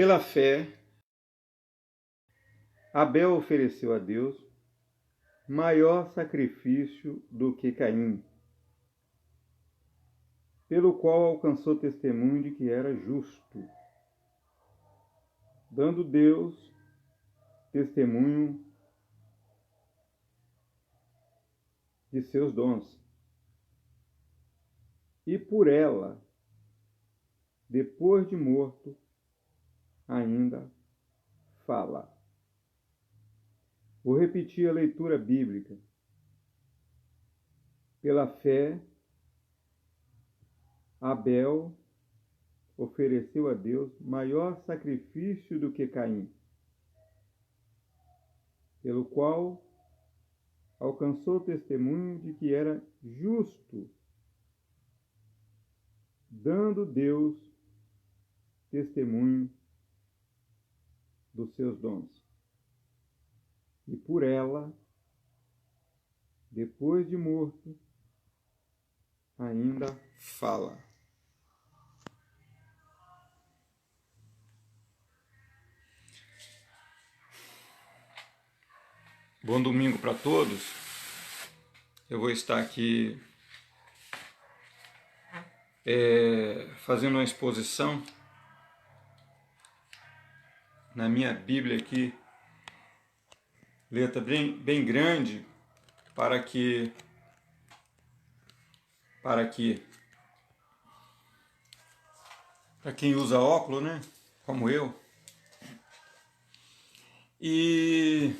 Pela fé, Abel ofereceu a Deus maior sacrifício do que Caim, pelo qual alcançou testemunho de que era justo, dando Deus testemunho de seus dons. E por ela, depois de morto, ainda fala. Vou repetir a leitura bíblica. Pela fé, Abel ofereceu a Deus maior sacrifício do que Caim, pelo qual alcançou o testemunho de que era justo, dando Deus testemunho dos seus dons. E por ela, depois de morto, ainda fala. Bom domingo para todos. Eu vou estar aqui fazendo uma exposição na minha Bíblia aqui, letra bem grande, para quem usa óculos, né, como eu. E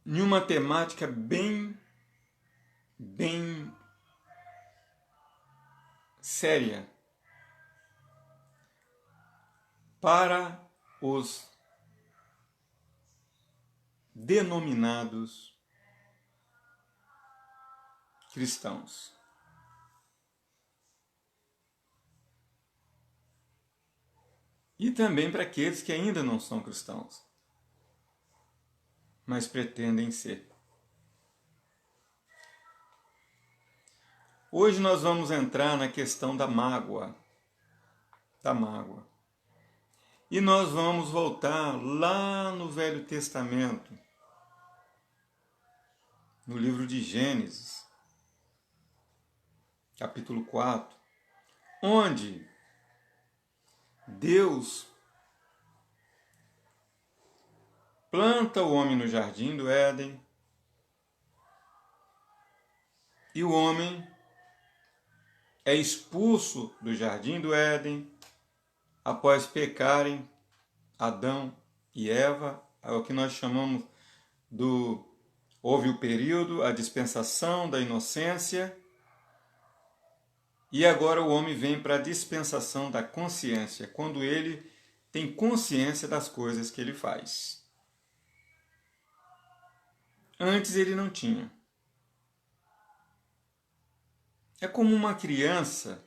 em uma temática bem séria para os denominados cristãos. E também para aqueles que ainda não são cristãos, mas pretendem ser. Hoje nós vamos entrar na questão da mágoa. E nós vamos voltar lá no Velho Testamento, no livro de Gênesis, capítulo 4, onde Deus planta o homem no jardim do Éden e o homem é expulso do jardim do Éden após pecarem Adão e Eva. É o que nós chamamos houve o período, a dispensação da inocência, e agora o homem vem para a dispensação da consciência, quando ele tem consciência das coisas que ele faz. Antes ele não tinha. É como uma criança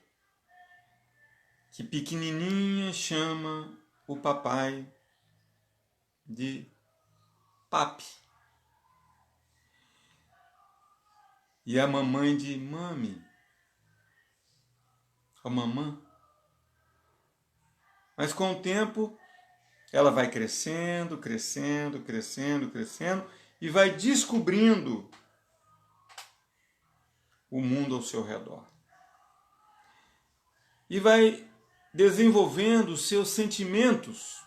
que pequenininha chama o papai de papi e a mamãe de mami, a mamã. Mas com o tempo ela vai crescendo e vai descobrindo o mundo ao seu redor. E vai desenvolvendo os seus sentimentos.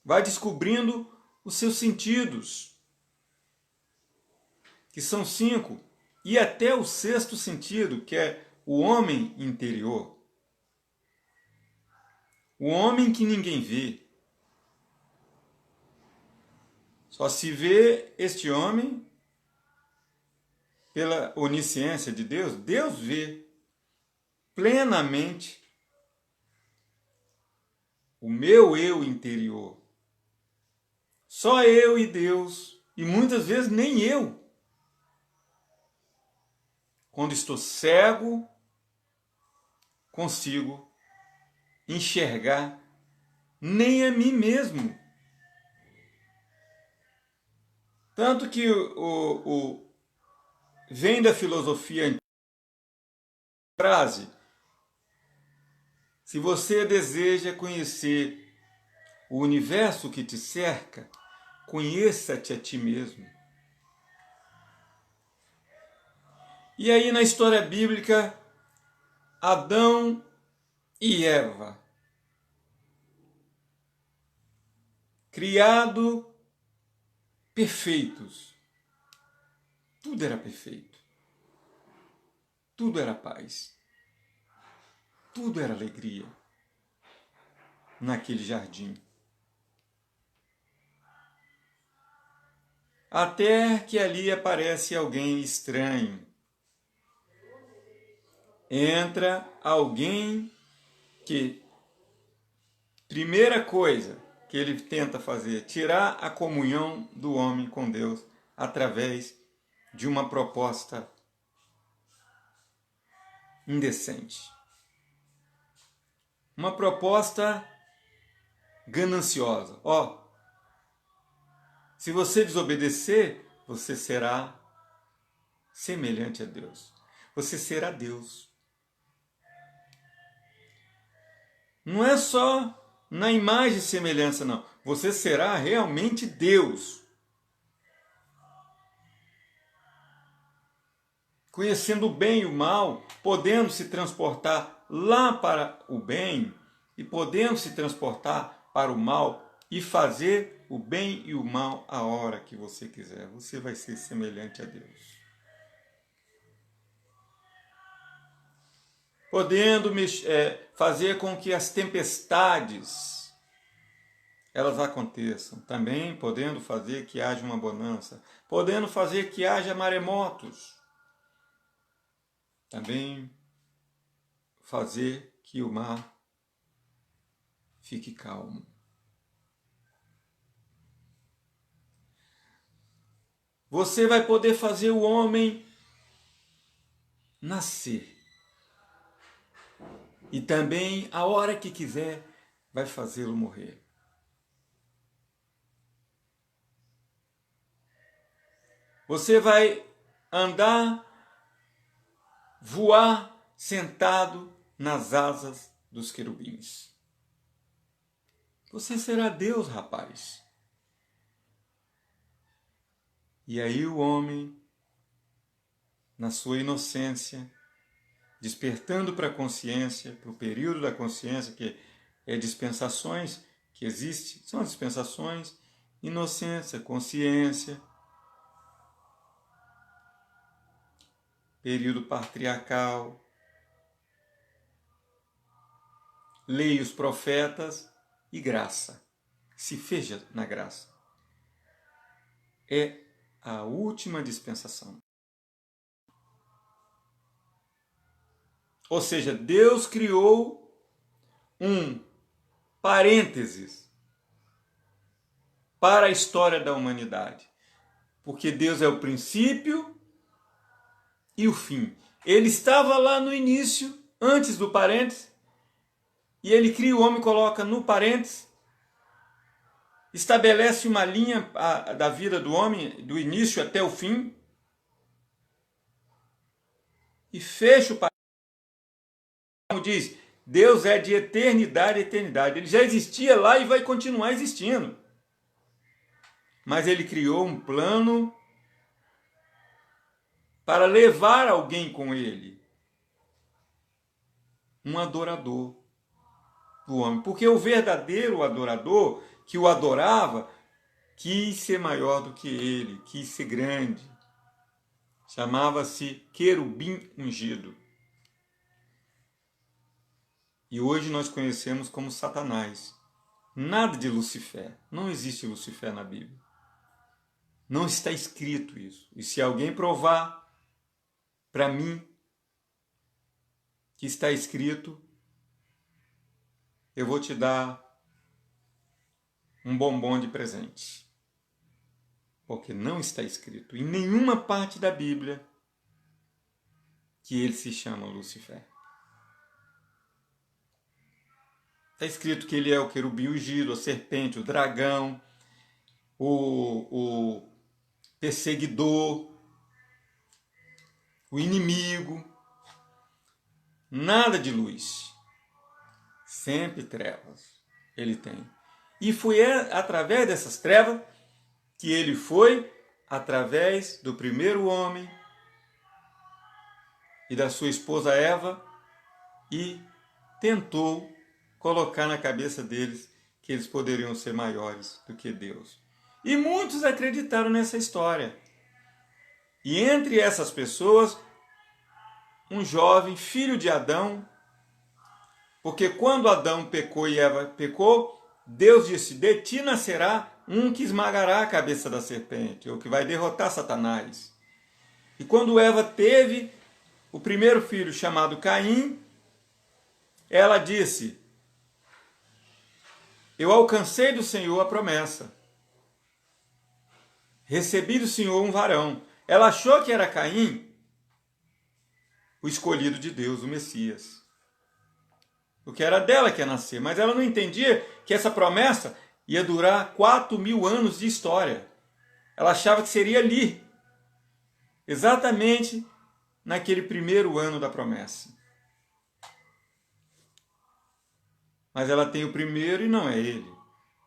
Vai descobrindo os seus sentidos, que são 5, e até o 6º sentido, que é o homem interior. O homem que ninguém vê. Só se vê este homem pela onisciência de Deus. Deus vê plenamente o meu eu interior. Só eu e Deus, e muitas vezes nem eu. Quando estou cego, consigo enxergar nem a mim mesmo. Tanto que vem da filosofia frase: se você deseja conhecer o universo que te cerca, conheça-te a ti mesmo. E aí na história bíblica, Adão e Eva, criados perfeitos, tudo era perfeito, tudo era paz, tudo era alegria naquele jardim. Até que ali aparece alguém estranho. Entra alguém que, primeira coisa que ele tenta fazer, tirar a comunhão do homem com Deus através de uma proposta indecente. Uma proposta gananciosa. Ó, se você desobedecer, você será semelhante a Deus. Você será Deus. Não é só na imagem e semelhança, não. Você será realmente Deus. Conhecendo o bem e o mal, podendo se transportar lá para o bem e podendo se transportar para o mal e fazer o bem e o mal a hora que você quiser. Você vai ser semelhante a Deus. Podendo fazer com que as tempestades elas aconteçam, também podendo fazer que haja uma bonança, podendo fazer que haja maremotos, também fazer que o mar fique calmo. Você vai poder fazer o homem nascer. E também, a hora que quiser, vai fazê-lo morrer. Você vai andar, voar, sentado nas asas dos querubins. Você será Deus, rapaz. E aí o homem, na sua inocência, despertando para a consciência, para o período da consciência, que é dispensações que existem, são dispensações, inocência, consciência, período patriarcal, lei e os profetas e graça. Se fez na graça. É a última dispensação. Ou seja, Deus criou um parênteses para a história da humanidade. Porque Deus é o princípio e o fim. Ele estava lá no início, antes do parênteses, e ele cria o homem, coloca no parênteses, estabelece uma linha da vida do homem, do início até o fim, e fecha o parênteses. Como diz, Deus é de eternidade a eternidade. Ele já existia lá e vai continuar existindo. Mas ele criou um plano para levar alguém com ele. Um adorador do homem. Porque o verdadeiro adorador, que o adorava, quis ser maior do que ele, quis ser grande. Chamava-se querubim ungido. E hoje nós conhecemos como Satanás. Nada de Lucifer. Não existe Lucifer na Bíblia. Não está escrito isso. E se alguém provar para mim que está escrito, eu vou te dar um bombom de presente. Porque não está escrito em nenhuma parte da Bíblia que ele se chama Lucifer. Está escrito que ele é o querubim ungido, a serpente, o dragão, o perseguidor, o inimigo. nada de luz. Sempre trevas ele tem. E foi através dessas trevas que ele foi, através do primeiro homem e da sua esposa Eva, e tentou colocar na cabeça deles que eles poderiam ser maiores do que Deus. E muitos acreditaram nessa história. E entre essas pessoas, um jovem, filho de Adão, porque quando Adão pecou e Eva pecou, Deus disse: de ti nascerá um que esmagará a cabeça da serpente, ou que vai derrotar Satanás. E quando Eva teve o primeiro filho, chamado Caim, ela disse: eu alcancei do Senhor a promessa. Recebi do Senhor um varão. Ela achou que era Caim, o escolhido de Deus, o Messias. Porque era dela que ia nascer, mas ela não entendia que essa promessa ia durar 4.000 anos de história. Ela achava que seria ali, exatamente naquele primeiro ano da promessa. Mas ela tem o primeiro e não é ele.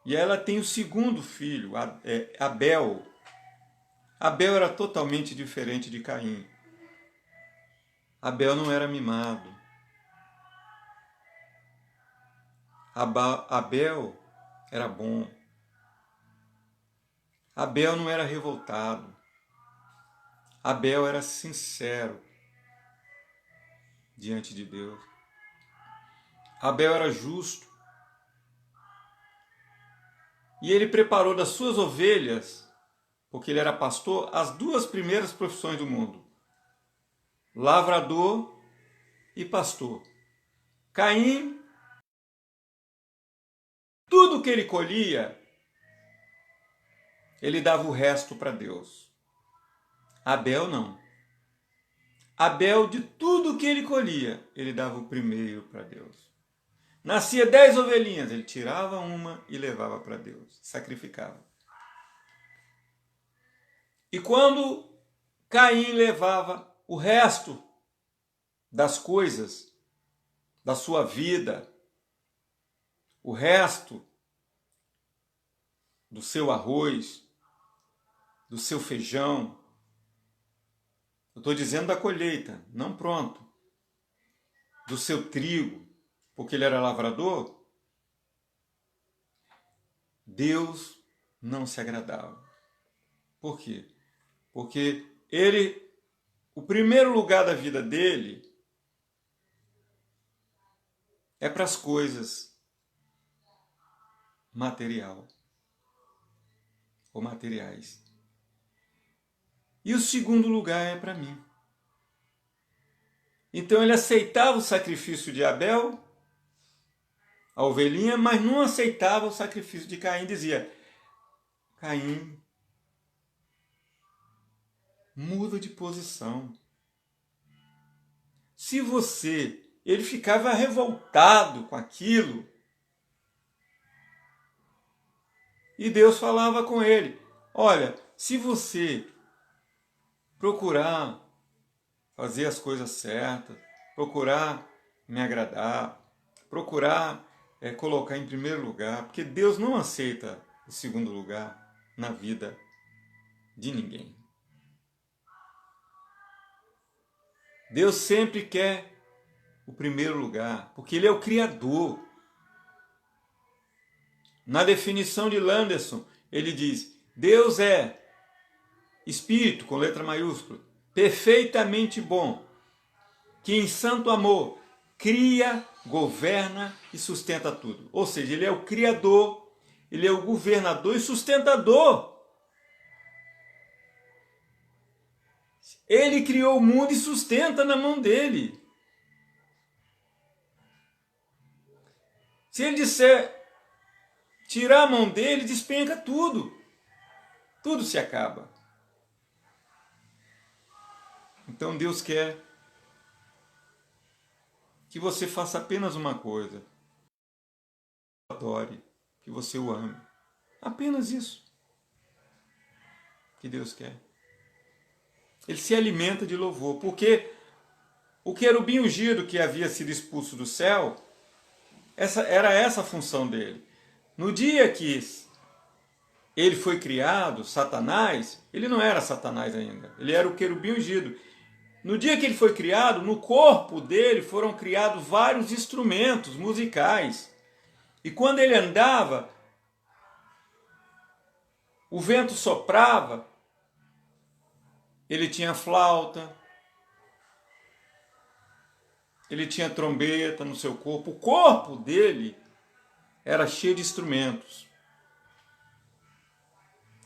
E ela tem o segundo filho, Abel. Abel era totalmente diferente de Caim. Abel não era mimado. Abel era bom. Abel não era revoltado. Abel era sincero diante de Deus. Abel era justo. E ele preparou das suas ovelhas, porque ele era pastor, as duas primeiras profissões do mundo: lavrador e pastor. Caim, tudo que ele colhia, ele dava o resto para Deus. Abel não. Abel, de tudo que ele colhia, ele dava o primeiro para Deus. Nascia 10 ovelhinhas, ele tirava uma e levava para Deus, sacrificava. E quando Caim levava o resto das coisas da sua vida, o resto do seu arroz, do seu feijão, eu estou dizendo da colheita, não pronto, do seu trigo, porque ele era lavrador, Deus não se agradava. Por quê? Porque o primeiro lugar da vida dele é para as coisas material ou materiais. E o segundo lugar é para mim. Então ele aceitava o sacrifício de Abel, a ovelhinha, mas não aceitava o sacrifício de Caim. Dizia: Caim, muda de posição. Se você... Ele ficava revoltado com aquilo. E Deus falava com ele: olha, se você procurar fazer as coisas certas, procurar me agradar, procurar colocar em primeiro lugar, porque Deus não aceita o segundo lugar na vida de ninguém. Deus sempre quer o primeiro lugar, porque Ele é o Criador. Na definição de Landerson, ele diz: Deus é Espírito, com letra maiúscula, perfeitamente bom, que em santo amor cria, governa e sustenta tudo. Ou seja, Ele é o Criador, Ele é o governador e sustentador. Ele criou o mundo e sustenta na mão dele. Se Ele disser tirar a mão dele, despenca tudo. Tudo se acaba. Então Deus quer que você faça apenas uma coisa: adore, que você o ame. Apenas isso que Deus quer. Ele se alimenta de louvor, porque O querubim ungido que havia sido expulso do céu, era essa a função dele. No dia que ele foi criado, Satanás, ele não era Satanás ainda, ele era o querubim ungido. No dia que ele foi criado, no corpo dele foram criados vários instrumentos musicais. E quando ele andava, o vento soprava, ele tinha flauta, ele tinha trombeta no seu corpo. O corpo dele era cheio de instrumentos.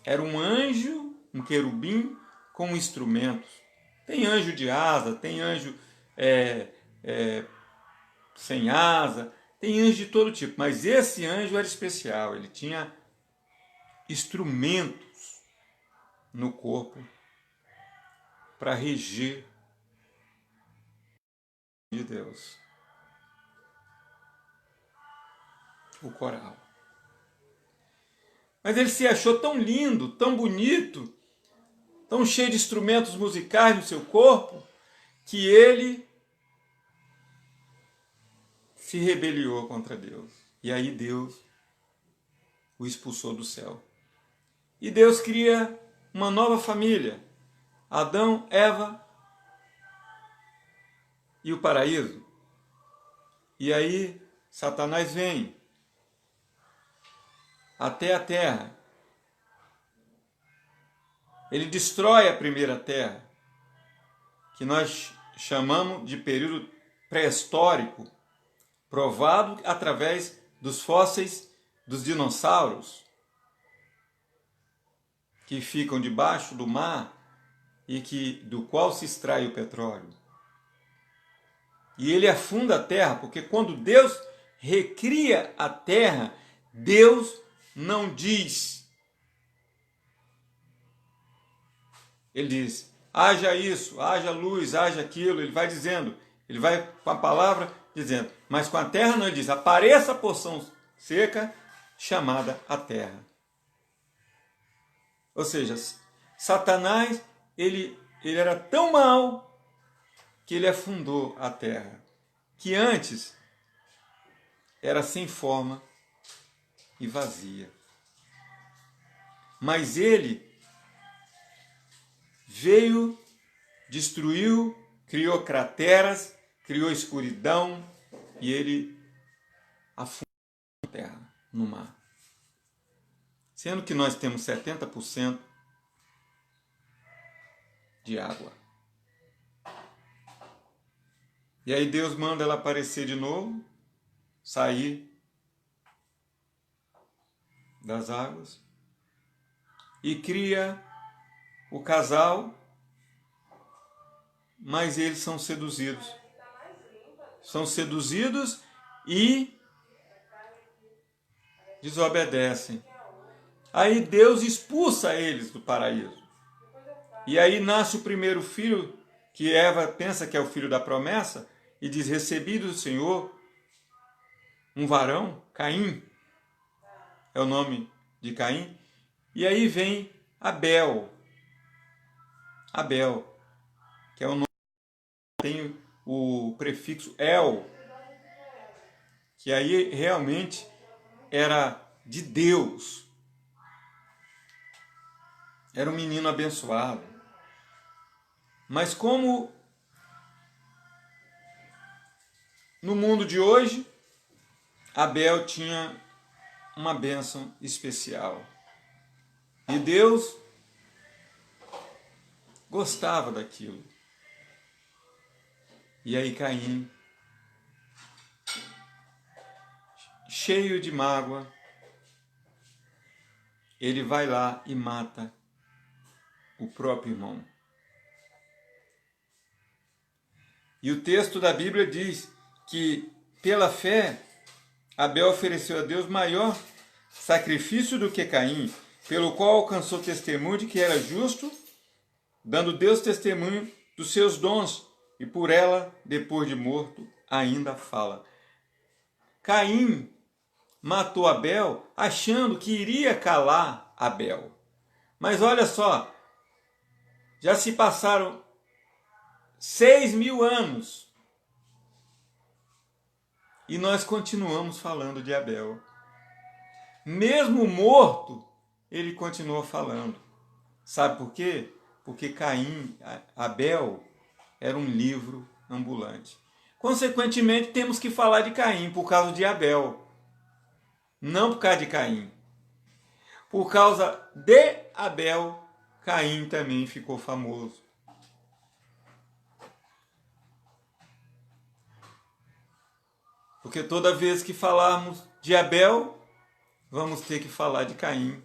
Era um anjo, um querubim com instrumentos. Tem anjo de asa, tem anjo sem asa, tem anjo de todo tipo. Mas esse anjo era especial, ele tinha instrumentos no corpo para reger de Deus. O coral. Mas ele se achou tão lindo, tão bonito, tão cheio de instrumentos musicais no seu corpo, que ele se rebeliou contra Deus. E aí Deus o expulsou do céu. E Deus cria uma nova família. Adão, Eva e o paraíso. E aí Satanás vem até a terra. Ele destrói a primeira terra, que nós chamamos de período pré-histórico, provado através dos fósseis dos dinossauros, que ficam debaixo do mar e do qual se extrai o petróleo. E ele afunda a terra, porque quando Deus recria a terra, Deus não diz. Ele diz, haja isso, haja luz, haja aquilo. Ele vai dizendo, ele vai com a palavra dizendo. Mas com a terra não, ele diz, apareça a porção seca chamada a terra. Ou seja, Satanás, ele era tão mau que ele afundou a terra, que antes era sem forma e vazia. Mas ele veio, destruiu, criou crateras, criou escuridão e ele afundou a terra no mar. Sendo que nós temos 70% de água. E aí Deus manda ela aparecer de novo, sair das águas e cria o casal, mas eles são seduzidos. São seduzidos e desobedecem. Aí Deus expulsa eles do paraíso. E aí nasce o primeiro filho, que Eva pensa que é o filho da promessa, e diz, recebi do Senhor um varão, Caim, é o nome de Caim. E aí vem Abel, que é o nome que tem o prefixo El, que aí realmente era de Deus. Era um menino abençoado. Mas como no mundo de hoje, Abel tinha uma bênção especial. E Deus gostava daquilo. E aí Caim, cheio de mágoa, ele vai lá e mata o próprio irmão. E o texto da Bíblia diz que, pela fé, Abel ofereceu a Deus maior sacrifício do que Caim, pelo qual alcançou testemunho de que era justo, dando Deus testemunho dos seus dons, e por ela, depois de morto, ainda fala. Caim matou Abel achando que iria calar Abel. Mas olha só, já se passaram 6.000 anos E nós continuamos falando de Abel. Mesmo morto, ele continua falando. Sabe por quê? Porque Abel era um livro ambulante. Consequentemente, temos que falar de Caim por causa de Abel. Não por causa de Caim. Por causa de Abel, Caim também ficou famoso. Porque toda vez que falarmos de Abel, vamos ter que falar de Caim,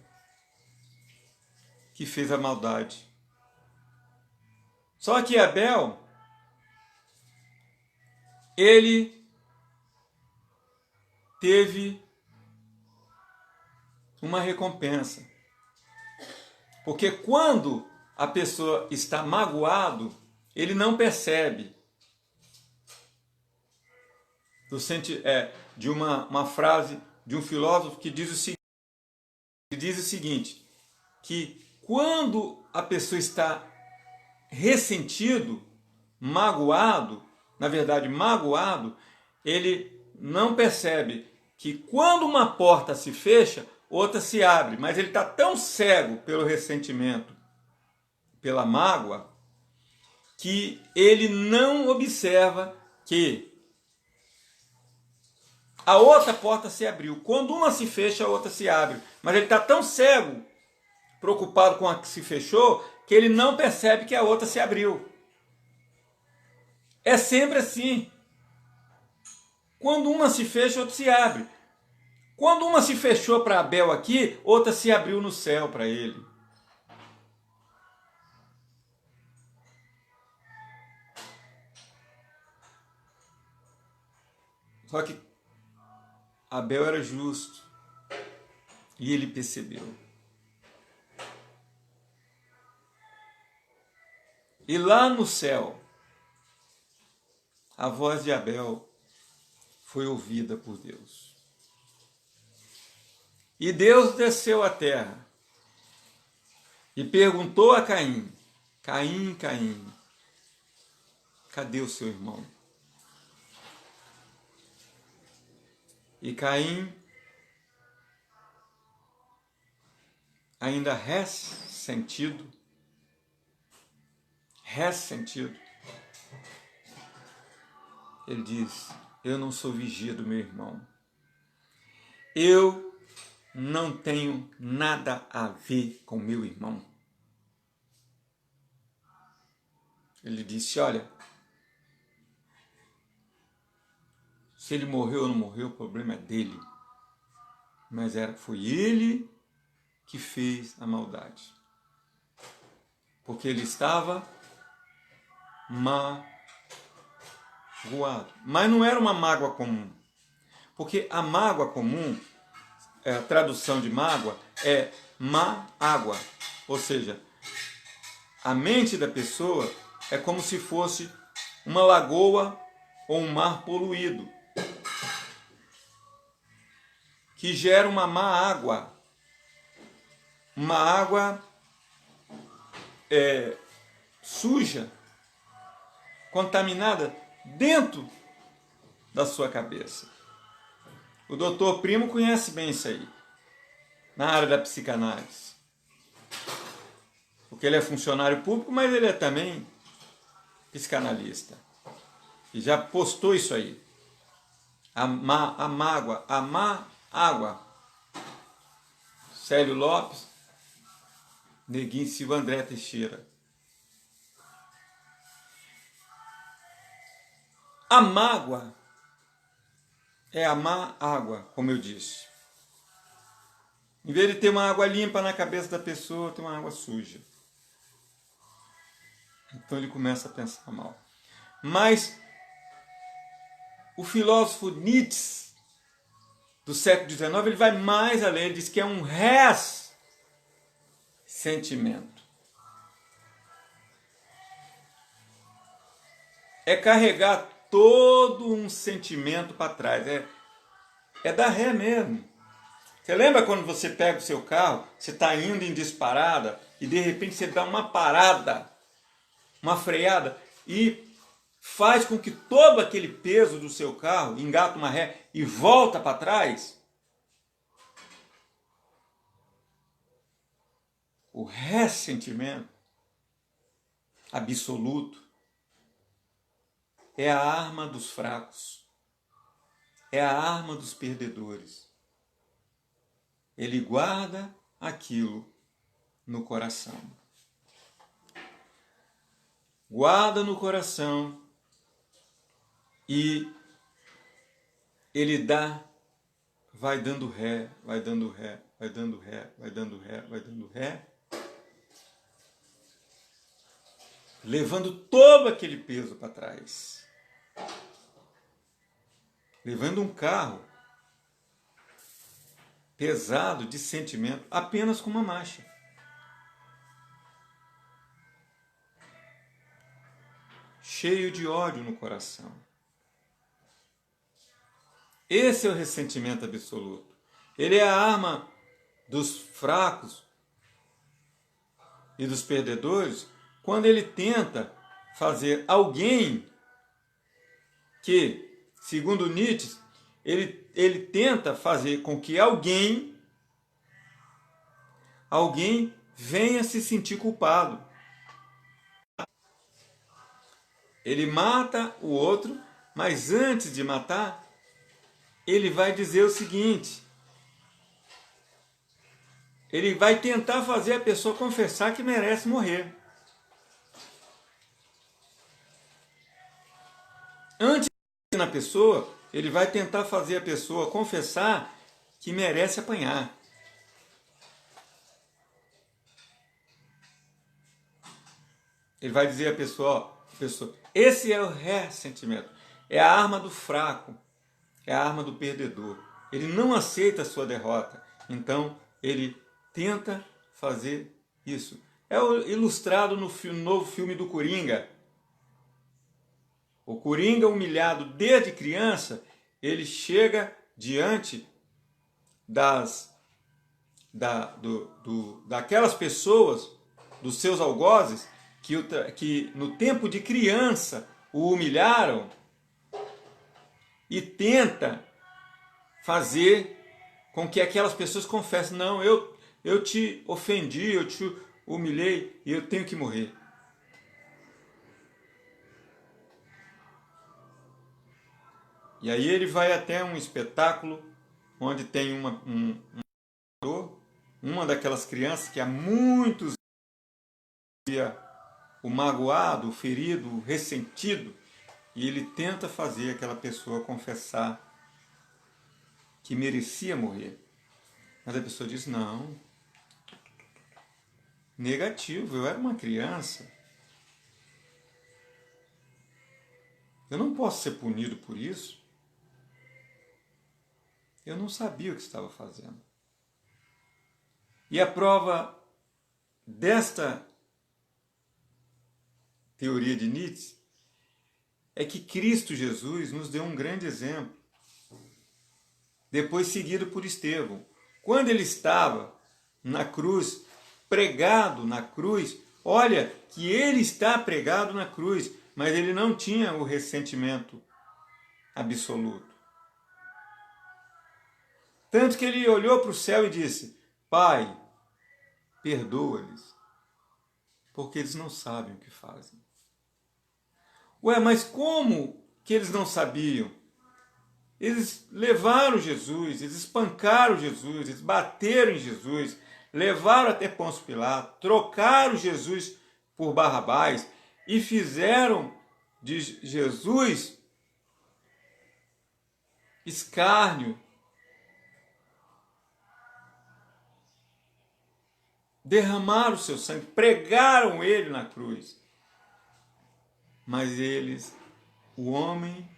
que fez a maldade. Só que Abel, ele teve uma recompensa. Porque quando a pessoa está magoado, ele não percebe. De uma frase de um filósofo que diz o seguinte, que quando a pessoa está ressentido, magoado, na verdade magoado, ele não percebe que quando uma porta se fecha, outra se abre, mas ele está tão cego pelo ressentimento, pela mágoa, que ele não observa que a outra porta se abriu. Quando uma se fecha, a outra se abre. Mas ele está tão cego, preocupado com a que se fechou, que ele não percebe que a outra se abriu. É sempre assim. Quando uma se fecha, outra se abre. Quando uma se fechou para Abel aqui, outra se abriu no céu para ele. Só que Abel era justo e ele percebeu. E lá no céu, a voz de Abel foi ouvida por Deus. E Deus desceu à terra e perguntou a Caim: Caim, Caim, cadê o seu irmão? E Caim, ainda ressentido, ele diz: eu não sou vigia do meu irmão. Eu não tenho nada a ver com meu irmão. Ele disse: olha, se ele morreu ou não morreu, o problema é dele. Mas foi ele que fez a maldade. Porque ele estava magoado. Mas não era uma mágoa comum. Porque a mágoa comum, a tradução de mágoa, é má água. Ou seja, a mente da pessoa é como se fosse uma lagoa ou um mar poluído, que gera uma má água. Uma água suja, contaminada dentro da sua cabeça. O doutor Primo conhece bem isso aí, na área da psicanálise. Porque ele é funcionário público, mas ele é também psicanalista. E já postou isso aí. A mágoa, a má água. Célio Lopes, Neguinho Silva, André Teixeira. A mágoa é a má água, como eu disse. Em vez de ter uma água limpa na cabeça da pessoa, tem uma água suja. Então ele começa a pensar mal. Mas o filósofo Nietzsche, do século XIX, ele vai mais além, ele diz que é um ressentimento. É carregar todo um sentimento para trás, é dar ré mesmo. Você lembra quando você pega o seu carro, você está indo em disparada e de repente você dá uma parada, uma freada e faz com que todo aquele peso do seu carro engata uma ré e volta para trás, o ressentimento absoluto é a arma dos fracos, é a arma dos perdedores. Ele guarda aquilo no coração. Guarda no coração e ele vai dando ré, vai dando ré, vai dando ré, vai dando ré, vai dando ré, levando todo aquele peso para trás. Levando um carro pesado de sentimento apenas com uma marcha. Cheio de ódio no coração. Esse é o ressentimento absoluto. Ele é a arma dos fracos e dos perdedores quando ele tenta fazer alguém que, segundo Nietzsche, ele tenta fazer com que alguém venha se sentir culpado. Ele mata o outro, mas antes de matar, ele vai dizer o seguinte: ele vai tentar fazer a pessoa confessar que merece morrer. Antes de na pessoa, ele vai tentar fazer a pessoa confessar que merece apanhar. Ele vai dizer à pessoa, esse é o ressentimento, é a arma do fraco, é a arma do perdedor. Ele não aceita a sua derrota, então ele tenta fazer isso. É ilustrado no novo filme do Coringa. O Coringa, humilhado desde criança, ele chega diante daquelas pessoas, dos seus algozes, que no tempo de criança o humilharam, e tenta fazer com que aquelas pessoas confessem: não, eu te ofendi, eu te humilhei e eu tenho que morrer. E aí ele vai até um espetáculo onde tem uma daquelas crianças que há muitos dias o magoado, o ferido, o ressentido, e ele tenta fazer aquela pessoa confessar que merecia morrer. Mas a pessoa diz: não, negativo, eu era uma criança. Eu não posso ser punido por isso. Eu não sabia o que estava fazendo. E a prova desta teoria de Nietzsche é que Cristo Jesus nos deu um grande exemplo, depois seguido por Estevão. Quando ele estava na cruz, pregado na cruz, olha que ele está pregado na cruz, mas ele não tinha o ressentimento absoluto. Tanto que ele olhou para o céu e disse: Pai, perdoa-lhes, porque eles não sabem o que fazem. Ué, mas como que eles não sabiam? Eles levaram Jesus, eles espancaram Jesus, eles bateram em Jesus, levaram até Pôncio Pilato, trocaram Jesus por Barrabás e fizeram de Jesus escárnio. Derramaram o seu sangue, pregaram ele na cruz. Mas eles, o homem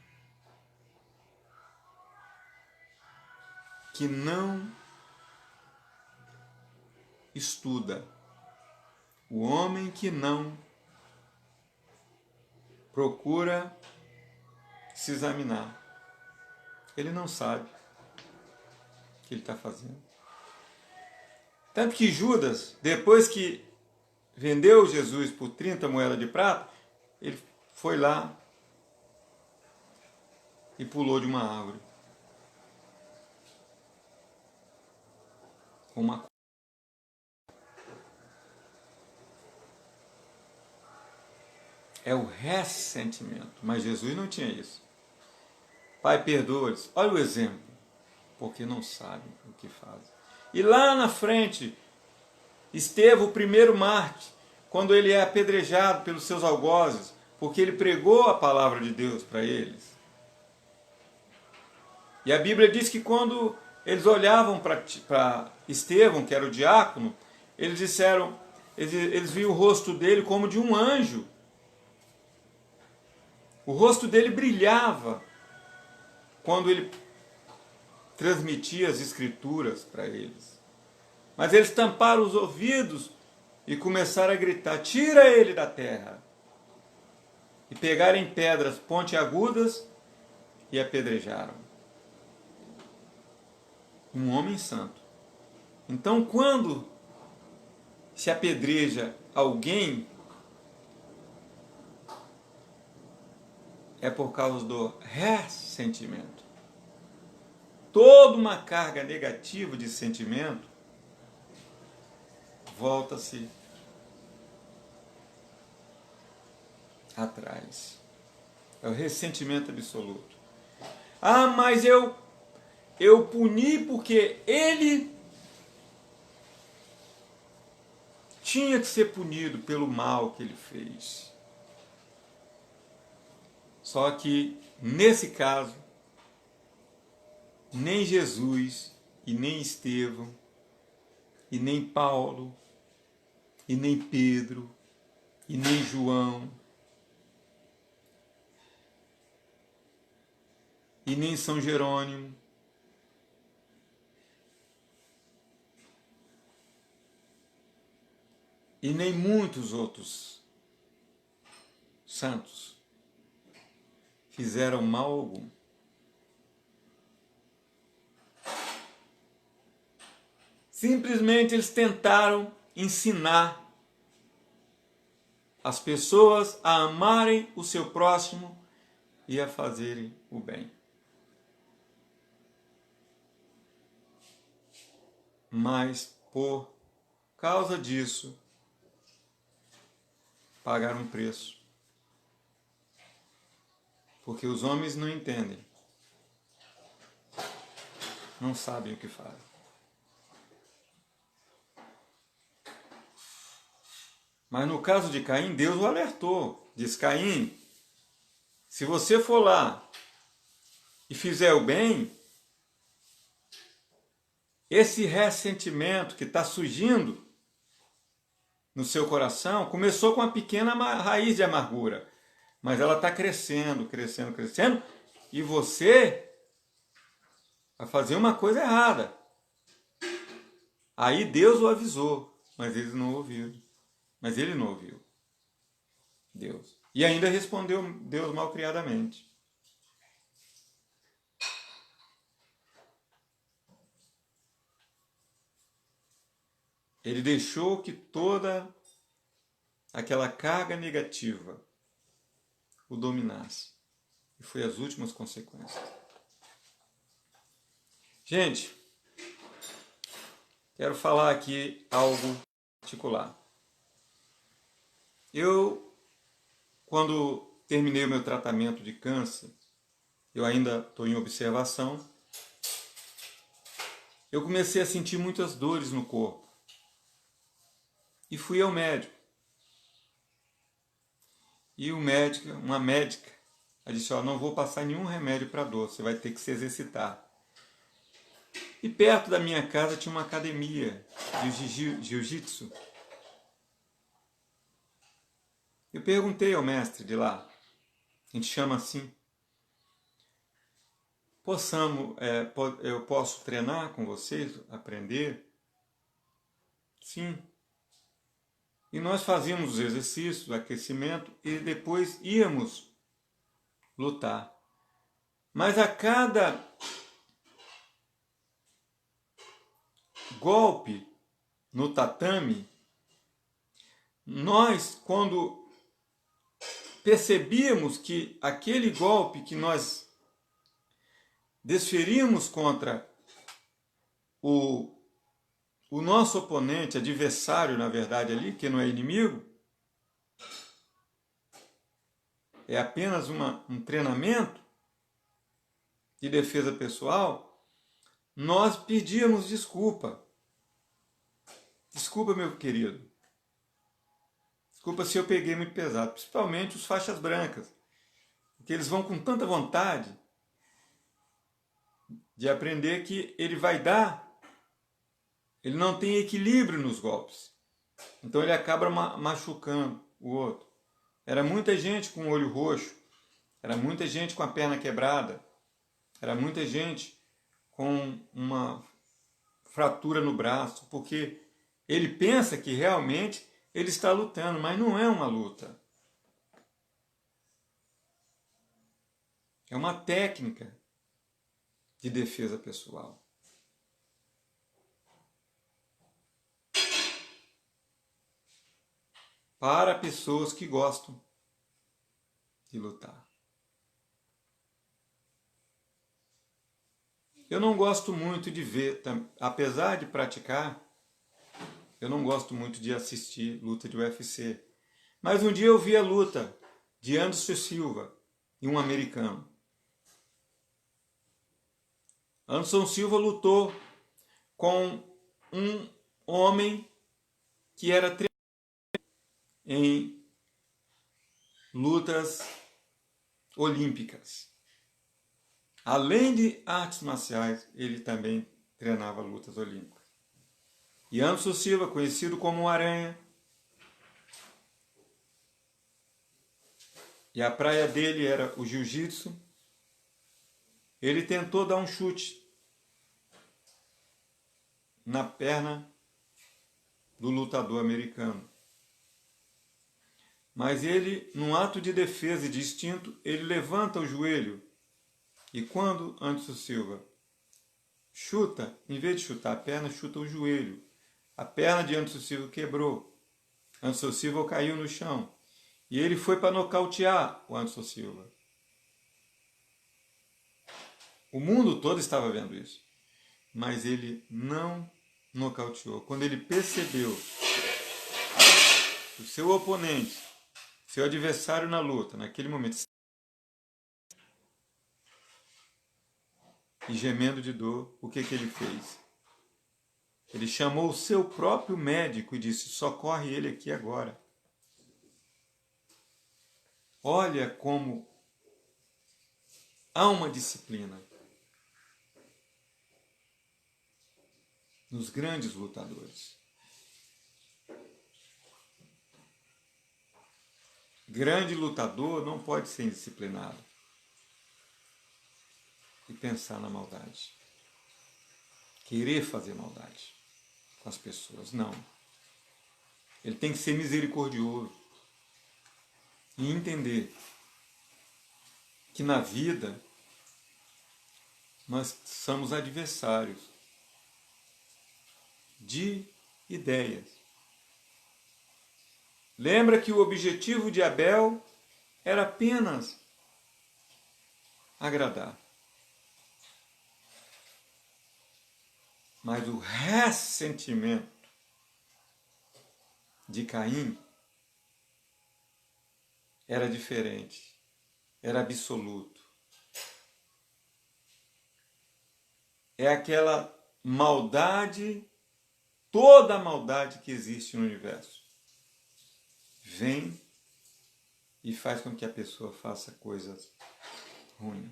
que não estuda, o homem que não procura se examinar, ele não sabe o que ele está fazendo. Tanto que Judas, depois que vendeu Jesus por 30 moedas de prata, ele foi lá e pulou de uma árvore. É o ressentimento. Mas Jesus não tinha isso. Pai, perdoa-lhes. Olha o exemplo. Porque não sabem o que fazem. E lá na frente, Estevão, o primeiro mártir, quando ele é apedrejado pelos seus algozes, porque ele pregou a palavra de Deus para eles. E a Bíblia diz que quando eles olhavam para Estevão, que era o diácono, eles disseram, eles viam o rosto dele como de um anjo. O rosto dele brilhava quando ele transmitia as escrituras para eles. Mas eles tamparam os ouvidos e começaram a gritar: tira ele da terra! E pegaram em pedras pontiagudas e apedrejaram. Um homem santo. Então, quando se apedreja alguém, é por causa do ressentimento. Toda uma carga negativa de sentimento volta-se atrás. É o ressentimento absoluto. Ah, mas eu puni porque ele tinha que ser punido pelo mal que ele fez. Só que, nesse caso, nem Jesus, e nem Estevão, e nem Paulo, e nem Pedro, e nem João, e nem São Jerônimo, e nem muitos outros santos fizeram mal algum. Simplesmente eles tentaram ensinar as pessoas a amarem o seu próximo e a fazerem o bem. Mas por causa disso, pagaram um preço. Porque os homens não entendem. Não sabem o que fazem. Mas no caso de Caim, Deus o alertou. Diz: Caim, se você for lá e fizer o bem, esse ressentimento que está surgindo no seu coração começou com uma pequena raiz de amargura, mas ela está crescendo, crescendo, crescendo, e você vai fazer uma coisa errada. Aí Deus o avisou, mas eles não ouviram. Mas ele não ouviu Deus. E ainda respondeu Deus malcriadamente. Ele deixou que toda aquela carga negativa o dominasse. E foi as últimas consequências. Gente, quero falar aqui algo particular. Eu, quando terminei o meu tratamento de câncer, eu ainda estou em observação, eu comecei a sentir muitas dores no corpo. E fui ao médico. E uma médica, ela disse: não vou passar nenhum remédio para dor, você vai ter que se exercitar. E perto da minha casa tinha uma academia de jiu-jitsu. Eu perguntei ao mestre de lá, a gente chama assim: eu posso treinar com vocês, aprender? Sim. E nós fazíamos os exercícios, o aquecimento, e depois íamos lutar. Mas a cada golpe no tatame, nós, quando percebíamos que aquele golpe que nós desferimos contra o nosso oponente, adversário, na verdade, ali, que não é inimigo, é apenas um treinamento de defesa pessoal, nós pedíamos desculpa. Desculpa, meu querido. Desculpa se eu peguei muito pesado, principalmente os faixas brancas, porque eles vão com tanta vontade de aprender que ele vai dar, ele não tem equilíbrio nos golpes. Então ele acaba machucando o outro. Era muita gente com o olho roxo, era muita gente com a perna quebrada, era muita gente com uma fratura no braço, porque ele pensa que realmente ele está lutando, mas não é uma luta. É uma técnica de defesa pessoal. Para pessoas que gostam de lutar. Eu não gosto muito de ver, apesar de praticar, eu não gosto muito de assistir luta de UFC. Mas um dia eu vi a luta de Anderson Silva e um americano. Anderson Silva lutou com um homem que era treinado em lutas olímpicas. Além de artes marciais, ele também treinava lutas olímpicas. E Anderson Silva, conhecido como o Aranha, e a praia dele era o jiu-jitsu, ele tentou dar um chute na perna do lutador americano. Mas ele, num ato de defesa e de instinto, ele levanta o joelho. E quando Anderson Silva chuta, em vez de chutar a perna, chuta o joelho. A perna de Anderson Silva quebrou. Anderson Silva caiu no chão. E ele foi para nocautear o Anderson Silva. O mundo todo estava vendo isso. Mas ele não nocauteou. Quando ele percebeu que o seu oponente, seu adversário na luta, naquele momento, e gemendo de dor, o que ele fez? Ele chamou o seu próprio médico e disse: socorre ele aqui agora. Olha como há uma disciplina nos grandes lutadores. Grande lutador não pode ser indisciplinado e pensar na maldade. Querer fazer maldade com as pessoas, não. Ele tem que ser misericordioso e entender que na vida nós somos adversários de ideias. Lembra que o objetivo de Abel era apenas agradar. Mas o ressentimento de Caim era diferente, era absoluto. É aquela maldade, toda a maldade que existe no universo. Vem e faz com que a pessoa faça coisas ruins.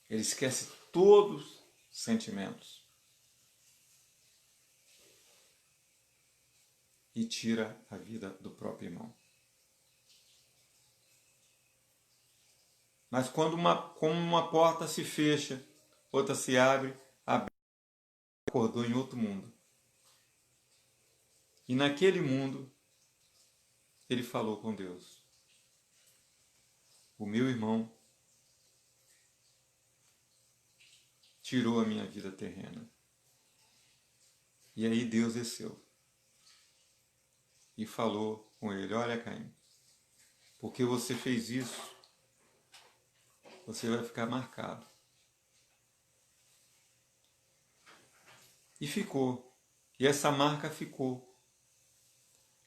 Ele esquece todos os sentimentos e tira a vida do próprio irmão. Mas quando como uma porta se fecha, outra se abre, Abel acordou em outro mundo. E naquele mundo, ele falou com Deus: o meu irmão tirou a minha vida terrena. E aí Deus desceu e falou com ele: olha, Caim, porque você fez isso, você vai ficar marcado. E ficou. E essa marca ficou.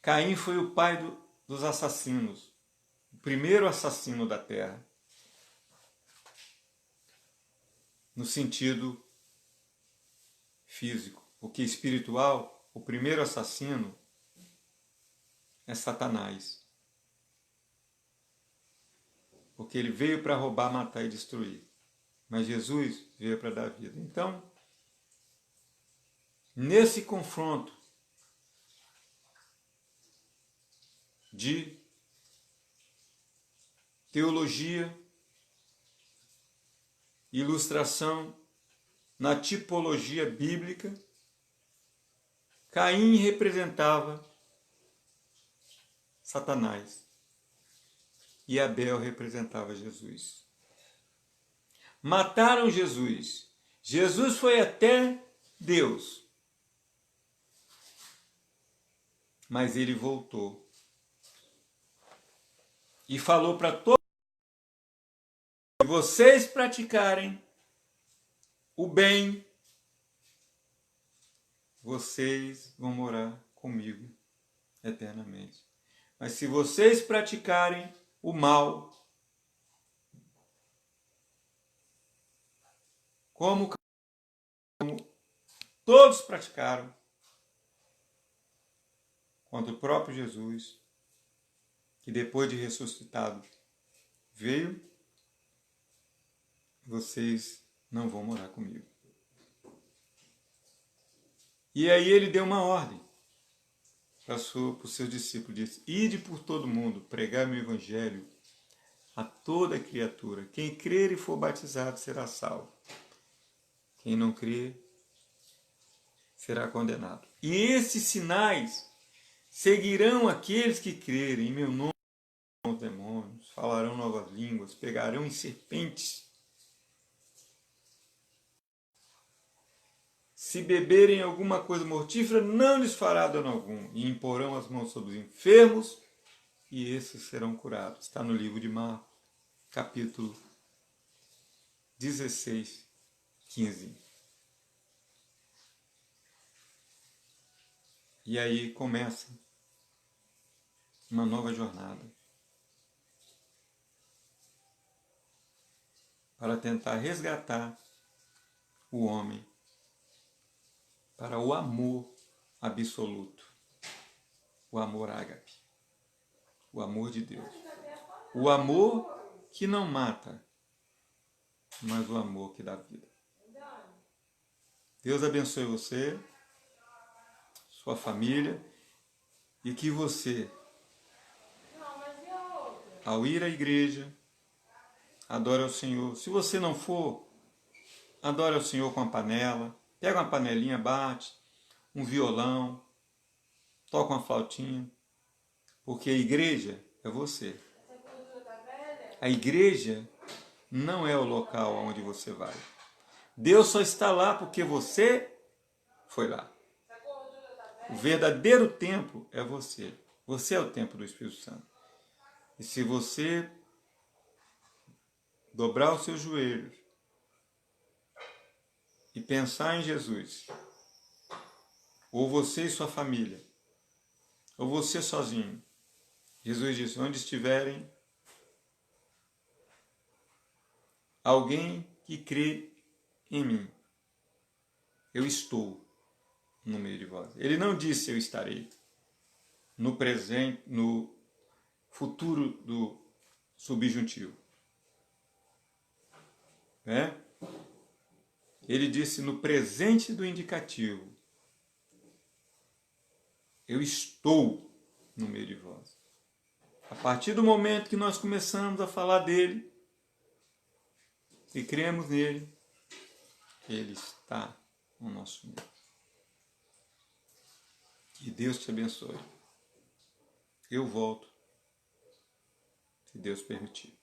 Caim foi o pai dos assassinos. O primeiro assassino da terra. No sentido físico. Porque espiritual, o primeiro assassino é Satanás. Porque ele veio para roubar, matar e destruir. Mas Jesus veio para dar vida. Então, nesse confronto de teologia, ilustração, na tipologia bíblica, Caim representava Satanás e Abel representava Jesus. Mataram Jesus. Jesus foi até Deus. Mas ele voltou. E falou para todos: se vocês praticarem o bem, vocês vão morar comigo eternamente. Mas se vocês praticarem o mal, como todos praticaram contra o próprio Jesus, que depois de ressuscitado veio, vocês não vão morar comigo. E aí ele deu uma ordem para os seus discípulos, disse: ide por todo mundo, pregar meu evangelho a toda criatura. Quem crer e for batizado será salvo. Quem não crer será condenado. E esses sinais seguirão aqueles que crerem. Em meu nome os demônios, falarão novas línguas, pegarão em serpentes. Se beberem alguma coisa mortífera, não lhes fará dano algum. E imporão as mãos sobre os enfermos, e esses serão curados. Está no livro de Marcos, capítulo 16, 15. E aí começa uma nova jornada para tentar resgatar o homem para o amor absoluto, o amor ágape, o amor de Deus, o amor que não mata, mas o amor que dá vida. Deus abençoe você, sua família, e que você, ao ir à igreja, adore ao Senhor. Se você não for, adore ao Senhor com a panela. Pega uma panelinha, bate, um violão, toca uma flautinha, porque a igreja é você. A igreja não é o local onde você vai. Deus só está lá porque você foi lá. O verdadeiro templo é você. Você é o templo do Espírito Santo. E se você dobrar os seus joelhos e pensar em Jesus, ou você e sua família, ou você sozinho, Jesus disse: onde estiverem alguém que crê em mim, eu estou no meio de vós. Ele não disse eu estarei no presente, no futuro do subjuntivo. Né? Ele disse no presente do indicativo. Eu estou no meio de vós. A partir do momento que nós começamos a falar dele e cremos nele, ele está no nosso meio. Que Deus te abençoe. Eu volto, se Deus permitir.